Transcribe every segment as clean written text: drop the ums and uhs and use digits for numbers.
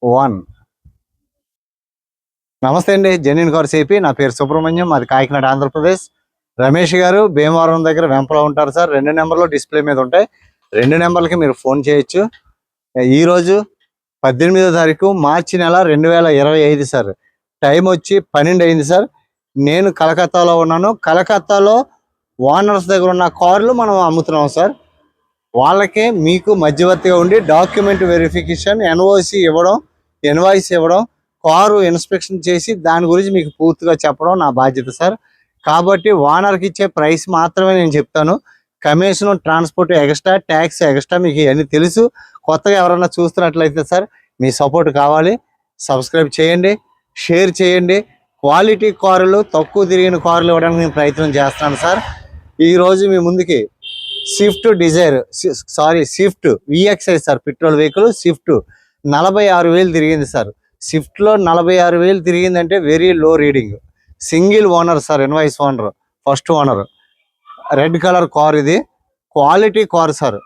One. నమస్తే అండి, genuine cars AP. నా పేరు సుబ్రహ్మణ్యం, మాది కాకినాడ, ఆంధ్రప్రదేశ్. రమేష్ గారు భీమవరం దగ్గర వెంపలో ఉంటారు సార్. 2 నెంబర్లు డిస్ప్లే మీద ఉంటాయి. 2 నెంబర్లకి మీరు ఫోన్ చేయొచ్చు. ఈరోజు 18వ తారీఖు మార్చి నెల 2025 సార్. టైం వచ్చి 12 అయింది సార్. నేను కలకత్తాలో ఉన్నాను. కలకత్తాలో ఓనర్స్ దగ్గర ఉన్న కార్లు మనం అమ్ముతున్నాం సార్. వాళ్ళకే మీకు మధ్యవర్తిగా ఉండి డాక్యుమెంట్ వెరిఫికేషన్, ఎన్వాయిస్ ఇవ్వడం, కారు ఇన్స్పెక్షన్ చేసి దాని గురించి మీకు పూర్తిగా చెప్పడం నా బాధ్యత సార్. కాబట్టి ఓనర్కి ఇచ్చే ప్రైస్ మాత్రమే నేను చెప్తాను. Commission, transport extra, tax extra, మీకు ఇవన్నీ తెలుసు. కొత్తగా ఎవరైనా చూస్తున్నట్లయితే సార్ మీ సపోర్ట్ కావాలి. సబ్స్క్రైబ్ చేయండి, షేర్ చేయండి. క్వాలిటీ కారులు, తక్కువ తిరిగిన కార్లు ఇవ్వడానికి నేను ప్రయత్నం చేస్తున్నాను సార్. ఈరోజు మీ ముందుకి Swift VXI sir, petrol vehicle Swift 46,000 తిరిగింది సార్. స్విఫ్ట్లో 46,000 తిరిగిందంటే very low reading. Single owner sir, invoice owner, first owner. Red colour car, ఇది క్వాలిటీ కార్ సార్.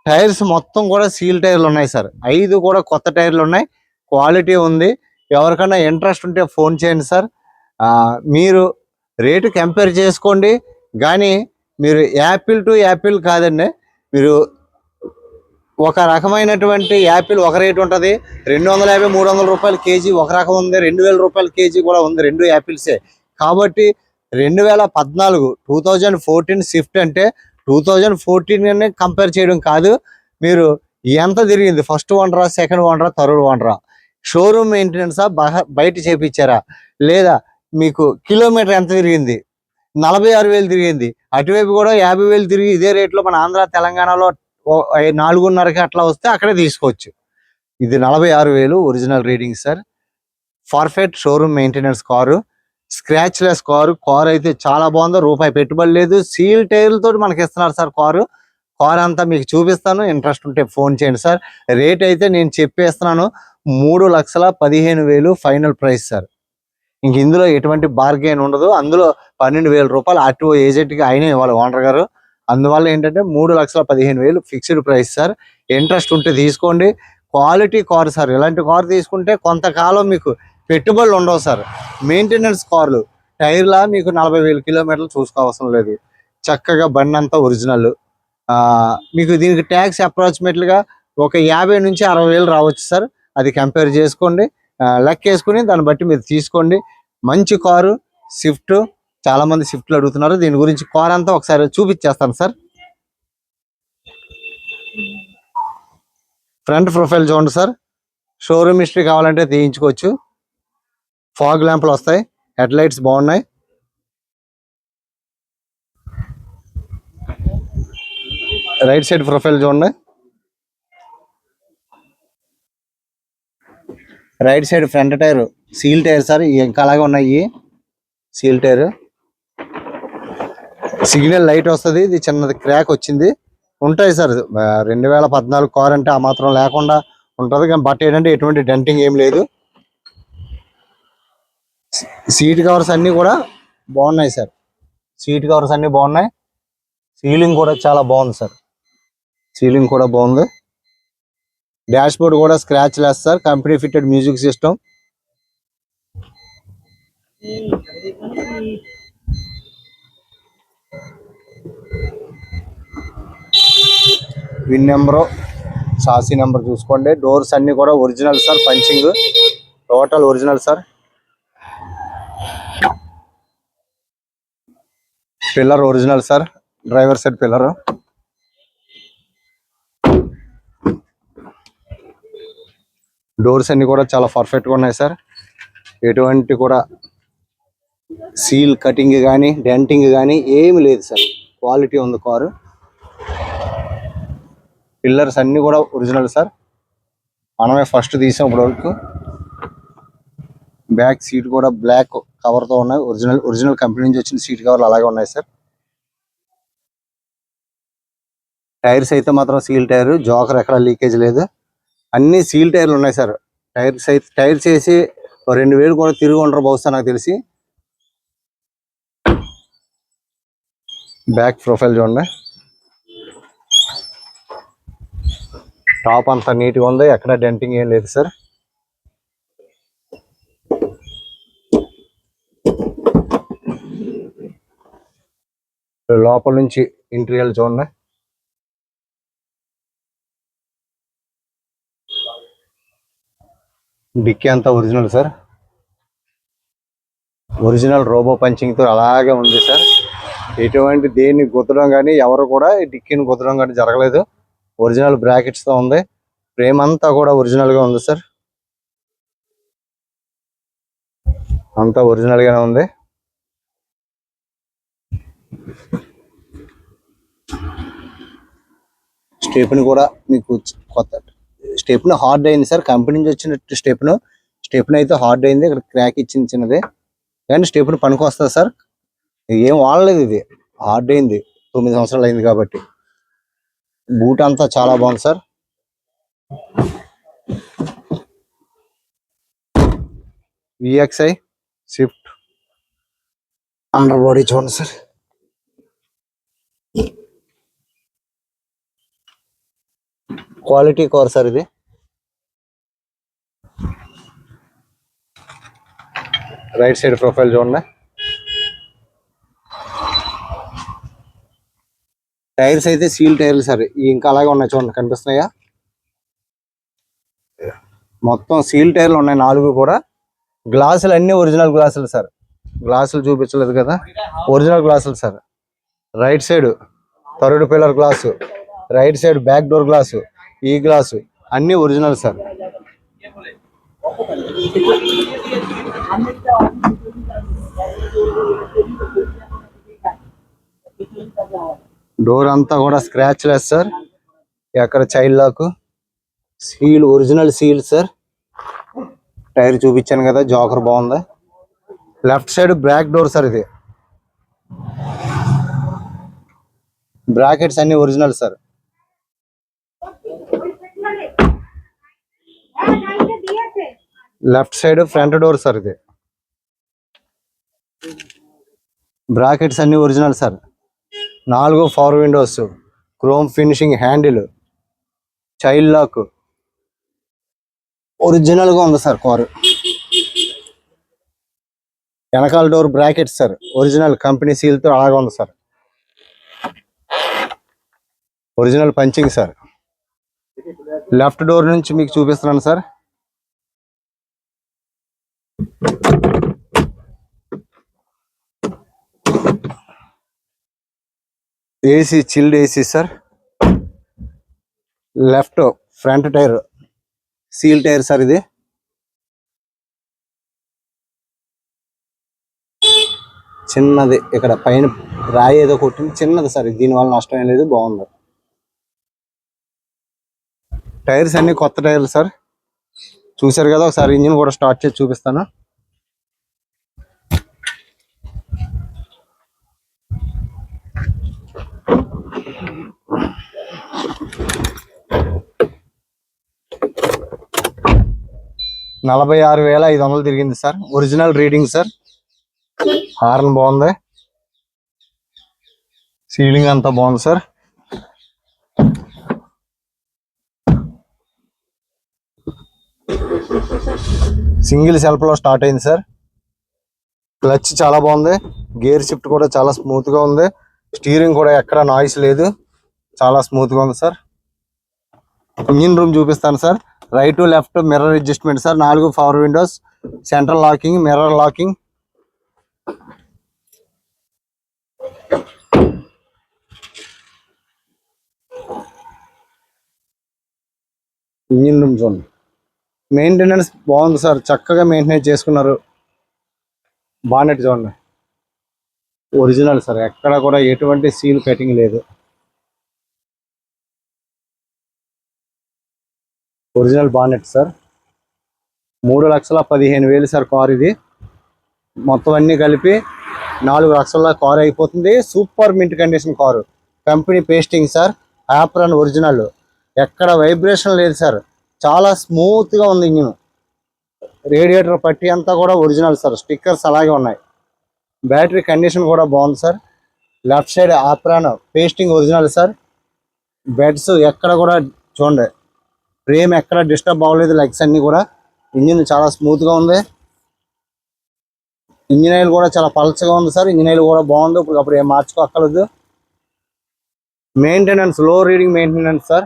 టైర్స్ మొత్తం కూడా సీల్ టైర్లు ఉన్నాయి సార్. 5 కూడా కొత్త టైర్లు ఉన్నాయి. క్వాలిటీ ఉంది. ఎవరికైనా ఇంట్రెస్ట్ ఉంటే ఫోన్ చేయండి సార్. మీరు రేటు కంపేర్ చేసుకోండి. కానీ మీరు యాపిల్ టు యాపిల్ కాదండి. మీరు ఒక రకమైనటువంటి యాపిల్ ఒక రేటు ఉంటుంది, 250-300 రూపాయల కేజీ ఒక రకం ఉంది, 2,000 రూపాయల కేజీ కూడా ఉంది. 2 యాపిల్సే. కాబట్టి 2014 స్విఫ్ట్ అంటే 2014 కంపేర్ చేయడం కాదు. మీరు ఎంత తిరిగింది, ఫస్ట్ ఓనరా, సెకండ్ ఓనరా, థర్డ్ ఓనరా, షోరూమ్ మెయింటెనెన్సా, బయట చేపించారా, లేదా మీకు కిలోమీటర్ ఎంత తిరిగింది, 46,000 తిరిగింది, అటువైపు కూడా 50,000 తిరిగి ఇదే రేట్లో మన ఆంధ్ర తెలంగాణలో 4.5కి అట్లా వస్తే అక్కడే తీసుకోవచ్చు. ఇది 46,000 original reading sir. Perfect showroom maintenance car, scratch less car. Car అయితే చాలా బాగుంది, రూపాయి పెట్టుబడి లేదు. సీల్ టైర్లతో మనకి ఇస్తున్నారు సార్. కారు అంతా మీకు చూపిస్తాను. ఇంట్రెస్ట్ ఉంటే ఫోన్ చేయండి సార్. రేట్ అయితే నేను చెప్పేస్తున్నాను, 3,15,000 ఫైనల్ ప్రైస్ సార్. ఇంక ఇందులో ఎటువంటి బార్గెన్ ఉండదు. అందులో 12,000 రూపాయలు ఆర్టీఓ ఏజెంట్కి అయినా ఇవ్వాలి ఓనర్ గారు. అందువల్ల ఏంటంటే 3,15,000 ఫిక్స్డ్ ప్రైస్ సార్. ఇంట్రెస్ట్ ఉంటే తీసుకోండి. Quality car sir. ఇలాంటి కార్ తీసుకుంటే కొంతకాలం మీకు పెట్టుబడులు ఉండవు సార్. మెయింటెనెన్స్ కార్లు, టైర్లా మీకు 40,000 కిలోమీటర్లు చూసుకోవసరం లేదు. చక్కగా బండి అంతా ఒరిజినల్. మీకు దీనికి ట్యాక్స్ అప్రాక్సిమేట్లీగా ఒక 50,000-60,000 రావచ్చు సార్. అది కంపేర్ చేసుకోండి, లెక్క వేసుకుని దాన్ని బట్టి మీరు తీసుకోండి. మంచి కారు స్విఫ్ట్. చాలా మంది స్విఫ్ట్లు అడుగుతున్నారు. దీని గురించి కార్ అంతా ఒకసారి చూపించేస్తాను సార్. ఫ్రంట్ ప్రొఫైల్ చూడండి సార్. షోరూమ్ హిస్టరీ కావాలంటే తీయించుకోవచ్చు. ఫాగ్ ల్యాంపులు వస్తాయి, హెడ్ లైట్స్ బాగున్నాయి. రైట్ సైడ్ ప్రొఫైల్ చూడండి. Right side front tyre seal tyre sir. ఇంకా అలాగే ఉన్నాయి సీల్ టైర్. సిగ్నల్ లైట్ వస్తుంది, ఇది చిన్నది క్రాక్ వచ్చింది. ఉంటాయి సార్. 2014 కార్ అంటే ఆ మాత్రం లేకుండా ఉంటుంది. కానీ బట్ ఏంటంటే ఎటువంటి డెంటింగ్ ఏం లేదు. సీట్ కవర్స్ అన్నీ కూడా బాగున్నాయి సార్. సీట్ కవర్స్ అన్నీ బాగున్నాయి. సీలింగ్ కూడా చాలా బాగుంది సార్. సీలింగ్ కూడా బాగుంది. డాష్ బోర్డ్ కూడా scratch less sir. Company fitted music system. Win number, sassy number చూసుకోండి. డోర్స్ అన్ని కూడా original sir. Punching total original sir. Pillar original sir. Driver side pillar. Doors అన్ని కూడా చాలా పర్ఫెక్ట్గా ఉన్నాయి సార్. ఎటువంటి కూడా సీల్ కటింగ్ కానీ డెంటింగ్ కానీ ఏమి లేదు సార్. క్వాలిటీ ఉంది కారు. పిల్లర్స్ అన్నీ కూడా ఒరిజినల్ సార్. మనమే ఫస్ట్ తీసాం ఇప్పుడు వరకు. బ్యాక్ సీట్ కూడా బ్లాక్ కవర్తో ఉన్నాయి. ఒరిజినల్ కంపెనీ నుంచి వచ్చిన సీట్ కవర్లు అలాగే ఉన్నాయి సార్. టైర్స్ అయితే మాత్రం సీల్ టైర్, జోకర్ ఎక్కడ లీకేజ్ లేదు. అన్ని సీల్ టైర్లు ఉన్నాయి సార్. టైర్స్ వేసి 2,000 కూడా తిరిగి ఉండరు బహుశా నాకు తెలిసి. బ్యాక్ ప్రొఫైల్ చూడండి. టాప్ అంతా నీట్గా ఉంది, ఎక్కడ డెంటింగ్ ఏం లేదు సార్. లోపల నుంచి ఇంటీరియర్ చూడండి. డిక్కీ అంతా original sir. Original robo punching తో అలాగే ఉంది సార్. ఎటువంటి దేన్ని గుద్దడం కానీ ఎవరు కూడా ఈ డిక్కీని గుద్దడం కానీ జరగలేదు. ఒరిజినల్ బ్రాకెట్స్ తో ఉంది. ఫ్రేమ్ అంతా కూడా ఒరిజినల్ గా ఉంది సార్. అంతా ఒరిజినల్ గానే ఉంది. స్టెప్ని కూడా మీకు కొత్త స్టెప్ని హార్డ్ అయింది సార్. కంపెనీ నుంచి వచ్చిన స్టెప్ని అయితే హార్డ్ అయింది. ఇక్కడ క్రాక్ ఇచ్చింది చిన్నది, కానీ స్టెప్ని పనికి వస్తుంది సార్. ఏం వాడలేదు, ఇది హార్డ్ అయింది. 9 సంవత్సరాలు అయింది కాబట్టి. బూట్ అంతా చాలా బాగుంది sir. VXi Swift under body చూడండి సార్. క్వాలిటీ కార్ సార్ ఇది. రైట్ సైడ్ ప్రొఫైల్ చూడండి. టైర్స్ అయితే సీల్ టైర్లు సార్. ఇంకా అలాగే ఉన్నాయి చూడండి, కనిపిస్తున్నాయా? మొత్తం సీల్ టైర్లు ఉన్నాయి 4 కూడా. గ్లాసులు అన్ని ఒరిజినల్ గ్లాసులు సార్. గ్లాసులు చూపించలేదు కదా, ఒరిజినల్ గ్లాసులు sir. Right side third pillar glass, right side back door glass, ఈ గ్లాసు అన్ని ఒరిజినల్ సార్. డోర్ అంతా కూడా స్క్రాచ్ లెస్ సార్. ఎక్కడ child lock, seal original seal sir. Tyre చూపించాను కదా, జోకర్ బాగుంది. Left side back door sir. ఇది brackets అన్ని original sir. Left side front door sir. ఇది బ్రాకెట్స్ అన్ని original sir. 4 power windows, chrome finishing handle, child lock original గా ఉంది sir car. వెనకాల door brackets sir original company seal తో అలాగే ఉంది సార్. Original punching sir. Left door నుంచి మీకు చూపిస్తున్నాను sir. AC chilled AC sir. Left front tyre seal tyre sir. ఇది చిన్నది, ఇక్కడ పైన రాయి ఏదో కొట్టింది చిన్నది సార్. దీనివల్ల నష్టం ఏం లేదు, బాగుంది. టైర్స్ అన్ని కొత్త టైర్లు సార్. చూసారు కదా, ఒకసారి ఇంజిన్ కూడా స్టార్ట్ చేసి చూపిస్తాను. $46,500 తిరిగింది sir. Original reading sir. Horn బాగుంది, సీలింగ్ అంతా బాగుంది సార్. సింగిల్ సెల్ఫ్ లో స్టార్ట్ అయింది సార్. క్లచ్ చాలా బాగుంది. గేర్ షిఫ్ట్ కూడా చాలా స్మూత్ గా ఉంది. స్టీరింగ్ కూడా ఎక్కడ నాయిస్ లేదు, చాలా స్మూత్ గా ఉంది సార్. ఇంజిన్ రూమ్ చూపిస్తాను sir. Right to left mirror adjustment sir. 4 power Windows, central locking, mirror locking. Engine room చూడండి. మెయింటెనెన్స్ బాగుంది సార్, చక్కగా మెయింటెనెన్స్ చేసుకున్నారు. బానెట్ చూడండి, ఒరిజినల్ సార్. ఎక్కడ కూడా ఎటువంటి సీల్ కటింగ్ లేదు. Original bonnet sir. 3,15,000 sir car ఇది. మొత్తం అన్ని కలిపి 4 లక్షల కార్ అయిపోతుంది. Super mint condition car, company pasting sir. Apron original, ఎక్కడ వైబ్రేషన్ లేదు సార్. చాలా స్మూత్ గా ఉంది ఇంజిన్. రేడియేటర్ పట్టి అంతా కూడా ఒరిజినల్ సార్. స్టిక్కర్స్ అలాగే ఉన్నాయి. బ్యాటరీ కండిషన్ కూడా బాగుంది sir. Left side apron pasting original sir. Beds ఎక్కడ కూడా చూడండి, ఫ్రేమ్ ఎక్కడ డిస్టర్బ్ అవ్వలేదు. లెగ్స్ అన్ని కూడా. ఇంజిన్ చాలా స్మూత్ గా ఉంది. ఇంజిన్ ఆయిల్ కూడా చాలా పల్చగా ఉంది సార్. ఇంజిన్ ఆయిల్ కూడా బాగుంది, ఇప్పుడు ఏం మార్చుకోక్కర్లేదు. మెయింటెనెన్స్, లో రీడింగ్ మెయింటెనెన్స్ సార్.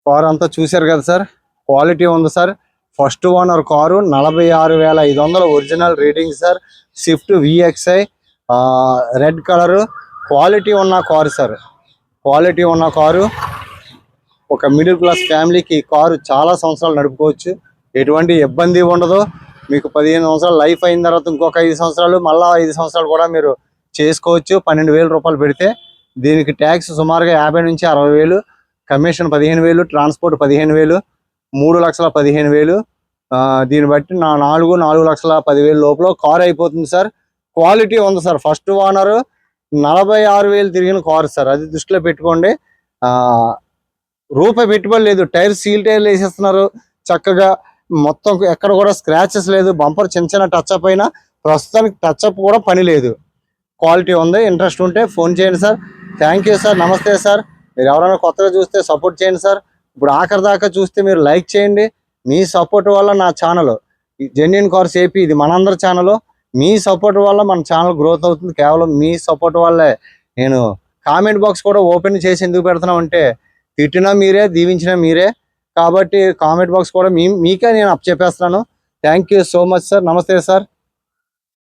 కారు అంతా చూశారు కదా సార్, క్వాలిటీ ఉంది sir. First owner car 46,500 original reading sir. Swift VXi red colour, quality ఉన్న కారు సార్, క్వాలిటీ ఉన్న కారు. ఒక మిడిల్ క్లాస్ ఫ్యామిలీకి ఈ కారు చాలా సంవత్సరాలు నడుపుకోవచ్చు, ఎటువంటి ఇబ్బంది ఉండదు. మీకు 15 సంవత్సరాలు లైఫ్ అయిన తర్వాత ఇంకొక 5 సంవత్సరాలు, మళ్ళీ 5 సంవత్సరాలు కూడా మీరు చేసుకోవచ్చు 12,000 రూపాయలు పెడితే. దీనికి ట్యాక్స్ సుమారుగా 50 నుంచి 60,000, కమిషన్ 15,000, ట్రాన్స్పోర్ట్ 15,000, 3,15,000. దీన్ని బట్టి 4,10,000 లోపల కారు అయిపోతుంది సార్. క్వాలిటీ ఉంది సార్. ఫస్ట్ ఓనర్ 46,000 తిరిగిన కారు సార్, అది దృష్టిలో పెట్టుకోండి. రూపాయి పెట్టుబడి లేదు. టైర్ సీల్ టైర్లు వేసేస్తున్నారు చక్కగా, మొత్తం ఎక్కడ కూడా స్క్రాచెస్ లేదు. బంపర్ చిన్న చిన్న టచ్అప్ అయినా ప్రస్తుతానికి టచ్అప్ కూడా పని లేదు. క్వాలిటీ ఉంది. ఇంట్రెస్ట్ ఉంటే ఫోన్ చేయండి సార్. Thank you sir. నమస్తే సార్. మీరు ఎవరైనా కొత్తగా చూస్తే సపోర్ట్ చేయండి సార్. ఇప్పుడు ఆఖరి దాకా చూస్తే మీరు లైక్ చేయండి. మీ సపోర్ట్ వల్ల నా ఛానల్ జెన్యూన్ కార్స్ ఏపీ, ఇది మనందరి ఛానల్. మీ సపోర్ట్ వల్ల మన ఛానల్ గ్రోత్ అవుతుంది. కేవలం మీ సపోర్ట్ వల్లే. నేను కామెంట్ బాక్స్ కూడా ఓపెన్ చేసి ఎందుకు పెడుతున్నాం అంటే, తిట్టినా మీరే, దీవించినా మీరే. కాబట్టి కామెంట్ బాక్స్ కూడా మీకే నేను అప్ చెప్పేస్తున్నాను. Thank you so much sir. నమస్తే సార్.